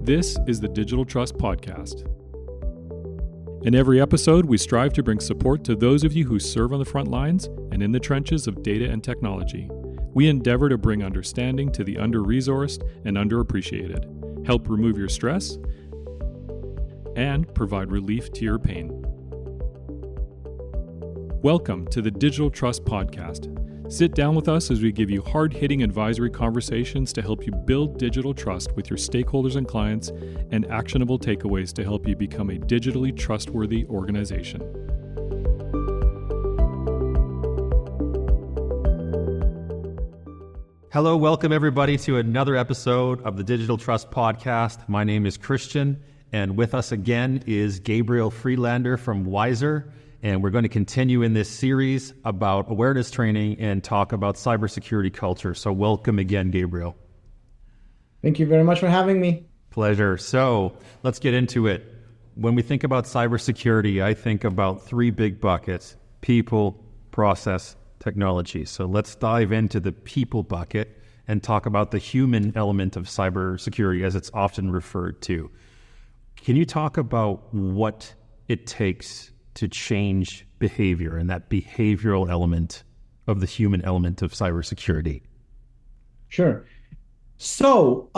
This is the Digital Trust Podcast. In every episode, we strive to bring support to those of you who serve on the front lines and in the trenches of data and technology. We endeavor to bring understanding to the under-resourced and underappreciated, help remove your stress, and provide relief to your pain. Welcome to the Digital Trust Podcast. Sit down with us as we give you hard-hitting advisory conversations to help you build digital trust with your stakeholders and clients, and actionable takeaways to help you become a digitally trustworthy organization. Hello, welcome everybody to another episode of the Digital Trust Podcast. My name is Christian, and with us again is Gabriel Friedlander from Wizer. And we're going to continue in this series about awareness training and talk about cybersecurity culture. So welcome again, Gabriel. Thank you very much for having me. Pleasure. So let's get into it. When we think about cybersecurity, I think about three big buckets: people, process, technology. So let's dive into the people bucket and talk about the human element of cybersecurity as it's often referred to. Can you talk about what it takes to change behavior and that behavioral element of the human element of cybersecurity? Sure. So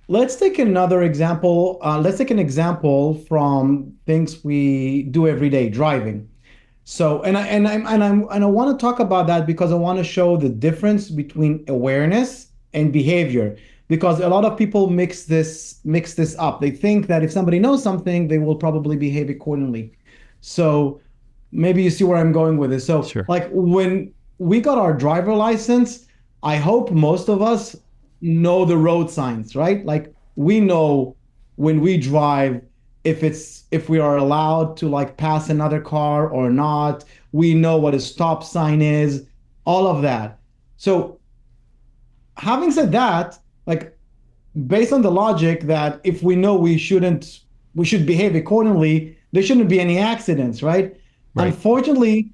let's take another example. Let's take an example from things we do every day, driving. So, and I want to talk about that because I want to show the difference between awareness and behavior, because a lot of people mix this up. They think that if somebody knows something, they will probably behave accordingly. So maybe you see where I'm going with this. So Sure. Like when we got our driver license, I hope most of us know the road signs, right? Like we know when we drive, if we are allowed to like pass another car or not. We know what a stop sign is, all of that. So having said that, like based on the logic that if we know we should behave accordingly, there shouldn't be any accidents, right? Unfortunately,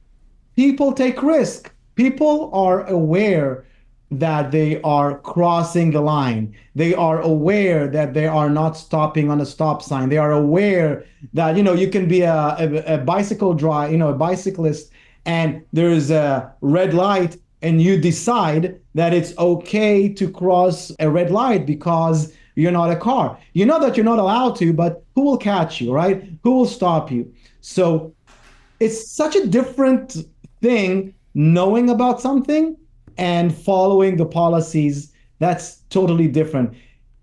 people take risk. People are aware that they are crossing the line. They are aware that they are not stopping on a stop sign. They are aware that, you can be a bicyclist, and there's a red light, and you decide that it's okay to cross a red light because you're not a car. You know that you're not allowed to, but who will catch you, right? Who will stop you? So it's such a different thing knowing about something and following the policies. That's totally different.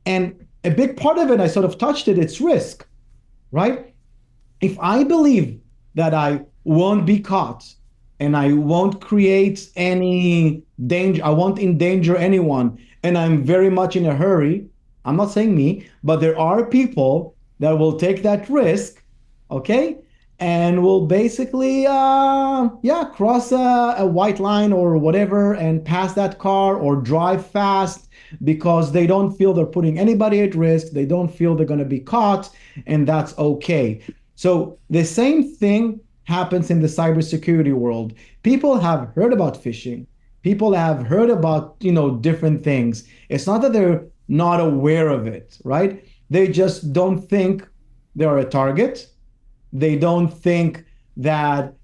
And a big part of it, I sort of touched it, it's risk, right? If I believe that I won't be caught and I won't create any danger, I won't endanger anyone, and I'm very much in a hurry, I'm not saying me, but there are people that will take that risk, okay? And will basically, cross a white line or whatever and pass that car or drive fast because they don't feel they're putting anybody at risk. They don't feel they're going to be caught, and that's okay. So the same thing happens in the cybersecurity world. People have heard about phishing. People have heard about, different things. It's not that they're not aware of it, right? They just don't think they're a target. They don't think that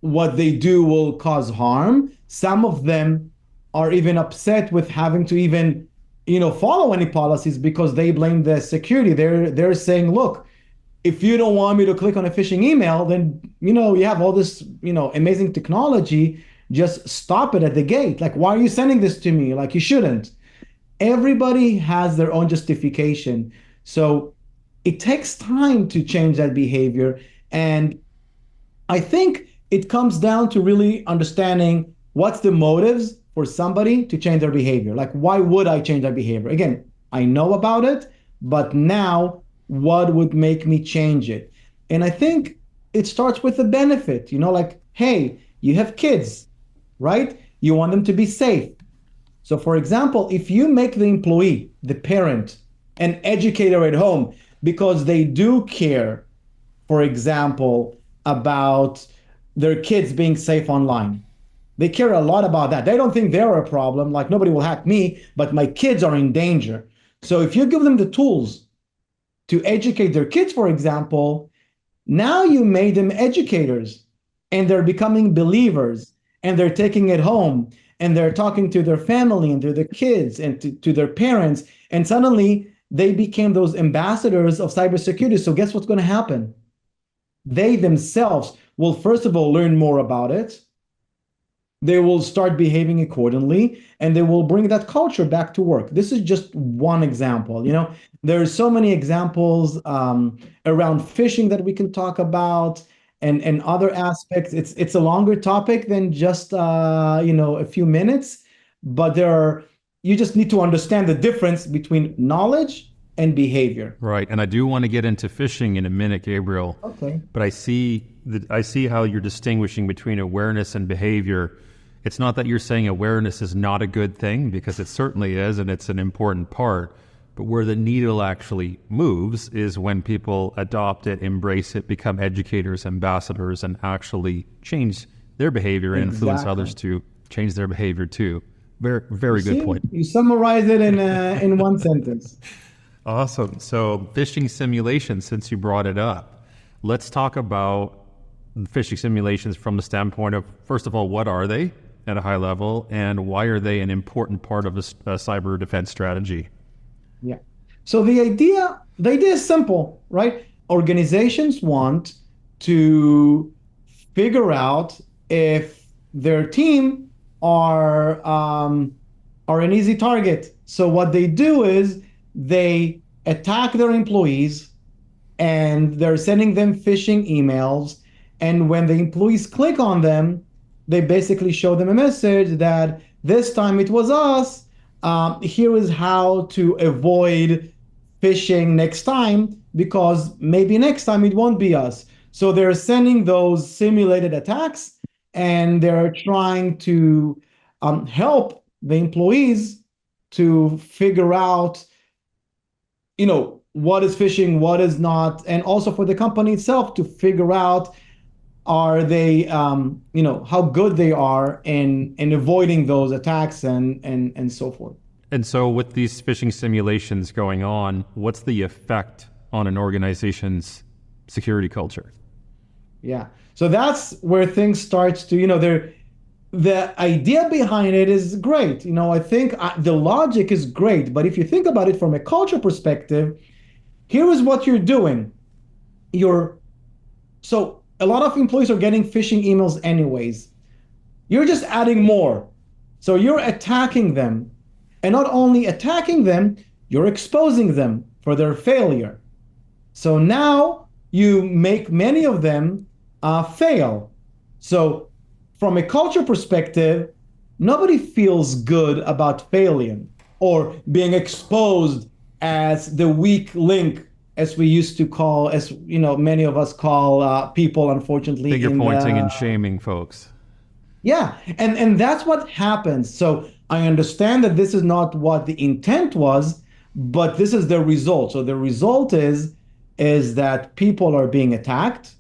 what they do will cause harm. Some of them are even upset with having to even, follow any policies because they blame the security. They're saying, look, if you don't want me to click on a phishing email, then, you have all this, amazing technology. Just stop it at the gate. Like, why are you sending this to me? Like, you shouldn't. Everybody has their own justification. So it takes time to change that behavior. And I think it comes down to really understanding what's the motives for somebody to change their behavior. Like, why would I change that behavior? Again, I know about it, but now what would make me change it? And I think it starts with the benefit, like, hey, you have kids, right? You want them to be safe. So for example, if you make the employee, the parent, an educator at home, because they do care, for example, about their kids being safe online. They care a lot about that. They don't think they're a problem, like nobody will hack me, but my kids are in danger. So if you give them the tools to educate their kids, for example, now you made them educators and they're becoming believers and they're taking it home and they're talking to their family and to their kids and to their parents. And suddenly they became those ambassadors of cybersecurity. So guess what's going to happen? They themselves will, first of all, learn more about it. They will start behaving accordingly, and they will bring that culture back to work. This is just one example. There are so many examples around phishing that we can talk about, and other aspects. It's a longer topic than just a few minutes, but you just need to understand the difference between knowledge and behavior. Right, and I do want to get into phishing in a minute, Gabriel. Okay. But I see how you're distinguishing between awareness and behavior. It's not that you're saying awareness is not a good thing, because it certainly is, and it's an important part. But where the needle actually moves is when people adopt it, embrace it, become educators, ambassadors, and actually change their behavior and influence others to change their behavior too. Very, very good point. You summarize it in one sentence. Awesome. So phishing simulations, since you brought it up, let's talk about phishing simulations from the standpoint of, first of all, what are they at a high level, and why are they an important part of a cyber defense strategy? Yeah. So the idea is simple, right? Organizations want to figure out if their team are an easy target. So what they do is they attack their employees and they're sending them phishing emails. And when the employees click on them, they basically show them a message that this time it was us. Here is how to avoid phishing next time, because maybe next time it won't be us. So they're sending those simulated attacks, and they're trying to help the employees to figure out what is phishing, what is not, and also for the company itself to figure out are they, how good they are in avoiding those attacks and so forth. And so with these phishing simulations going on, what's the effect on an organization's security culture? Yeah. So that's where things starts to, the idea behind it is great. I think the logic is great, but if you think about it from a culture perspective, here is what you're doing. So a lot of employees are getting phishing emails anyways. You're just adding more. So you're attacking them. And not only attacking them, you're exposing them for their failure. So now you make many of them fail. So from a culture perspective, nobody feels good about failing or being exposed as the weak link, as we used to call, many of us call people, unfortunately. Finger pointing and shaming folks. Yeah, and that's what happens. So I understand that this is not what the intent was, but this is the result. So the result is that people are being attacked,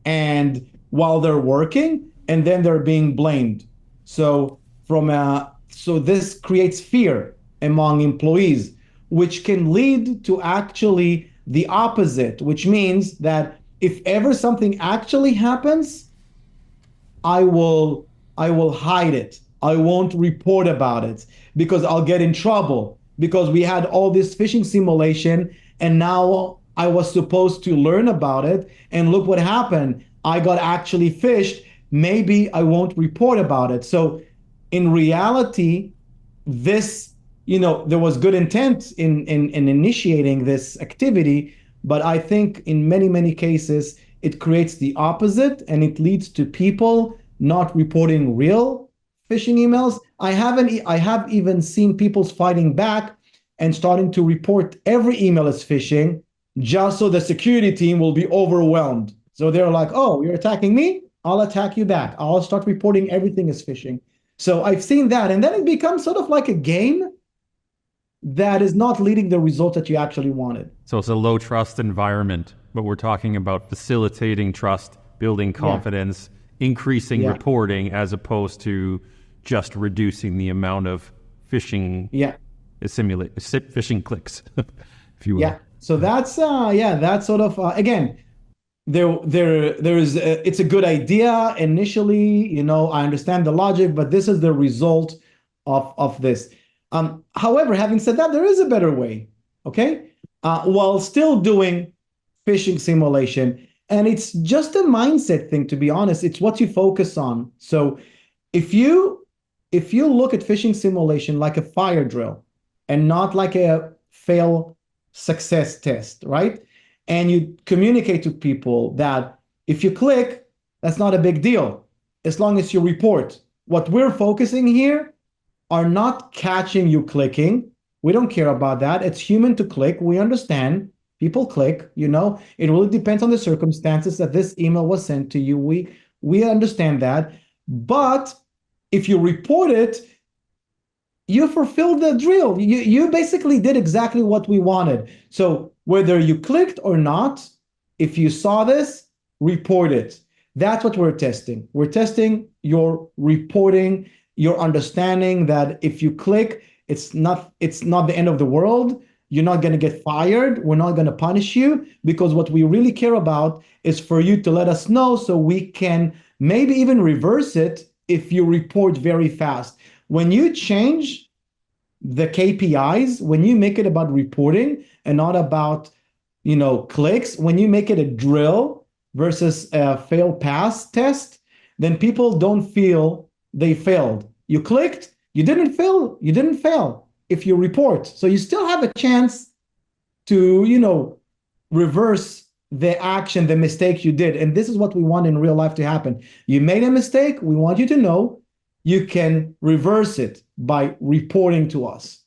and while they're working, and then they're being blamed. So this creates fear among employees, which can lead to actually the opposite, which means that if ever something actually happens, I will hide it. I won't report about it because I'll get in trouble, because we had all this phishing simulation and now I was supposed to learn about it, and look what happened. I got actually phished. Maybe I won't report about it. So in reality, this, there was good intent in initiating this activity, but I think in many, many cases, it creates the opposite, and it leads to people not reporting real phishing emails. I have even seen people fighting back and starting to report every email as phishing, just so the security team will be overwhelmed. So they're like, oh, you're attacking me? I'll attack you back. I'll start reporting everything as phishing. So I've seen that. And then it becomes sort of like a game that is not leading the result that you actually wanted. So it's a low trust environment, but we're talking about facilitating trust, building confidence, increasing reporting, as opposed to just reducing the amount of phishing phishing clicks, if you will. Yeah. So that's sort of again, it's a good idea initially, I understand the logic, but this is the result of this. However, having said that, there is a better way, okay? While still doing phishing simulation, and it's just a mindset thing, to be honest. It's what you focus on. So if you look at phishing simulation like a fire drill and not like a fail success test, right? And you communicate to people that if you click, that's not a big deal as long as you report. What we're focusing here are not catching you clicking. We don't care about that. It's human to click. We understand people click, it really depends on the circumstances that this email was sent to you. We understand that. But if you report it, you fulfilled the drill. You basically did exactly what we wanted. So whether you clicked or not, if you saw this, report it. That's what we're testing. We're testing your reporting, your understanding that if you click, it's not the end of the world. You're not going to get fired. We're not going to punish you, because what we really care about is for you to let us know so we can maybe even reverse it if you report very fast. When you change the KPIs, when you make it about reporting and not about, clicks, when you make it a drill versus a fail pass test, then people don't feel they failed. You clicked, you didn't fail if you report. So you still have a chance to, reverse the action, the mistake you did. And this is what we want in real life to happen. You made a mistake. We want you to know you can reverse it by reporting to us.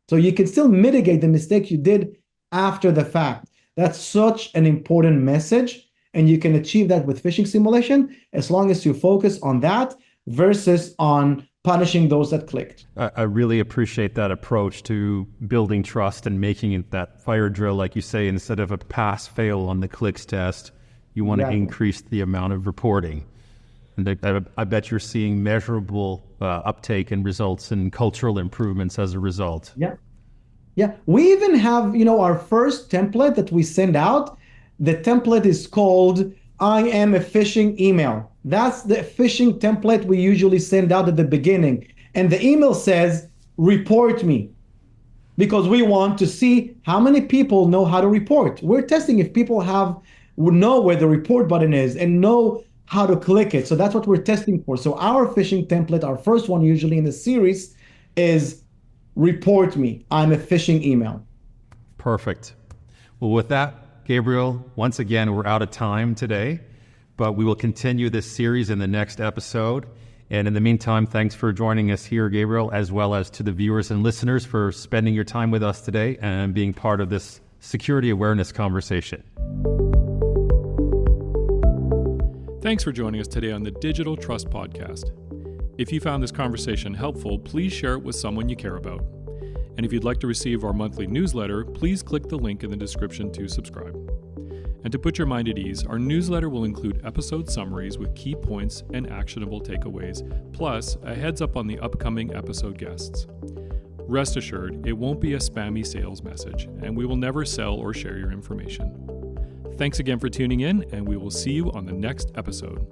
So you can still mitigate the mistake you did after the fact. That's such an important message. And you can achieve that with phishing simulation as long as you focus on that versus on punishing those that clicked. I really appreciate that approach to building trust and making it that fire drill, like you say, instead of a pass-fail on the clicks test. You want to increase the amount of reporting. And I bet you're seeing measurable uptake and results and cultural improvements as a result. Yeah. We even have, our first template that we send out. The template is called I am a phishing email. That's the phishing template we usually send out at the beginning. And the email says, report me, because we want to see how many people know how to report. We're testing if people would know where the report button is and know how to click it. So that's what we're testing for. So our phishing template, our first one usually in the series, is report me. I'm a phishing email. Perfect. Well, with that, Gabriel, once again, we're out of time today, but we will continue this series in the next episode. And in the meantime, thanks for joining us here, Gabriel, as well as to the viewers and listeners for spending your time with us today and being part of this security awareness conversation. Thanks for joining us today on the Digital Trust Podcast. If you found this conversation helpful, please share it with someone you care about. And if you'd like to receive our monthly newsletter, please click the link in the description to subscribe. And to put your mind at ease, our newsletter will include episode summaries with key points and actionable takeaways, plus a heads up on the upcoming episode guests. Rest assured, it won't be a spammy sales message, and we will never sell or share your information. Thanks again for tuning in, and we will see you on the next episode.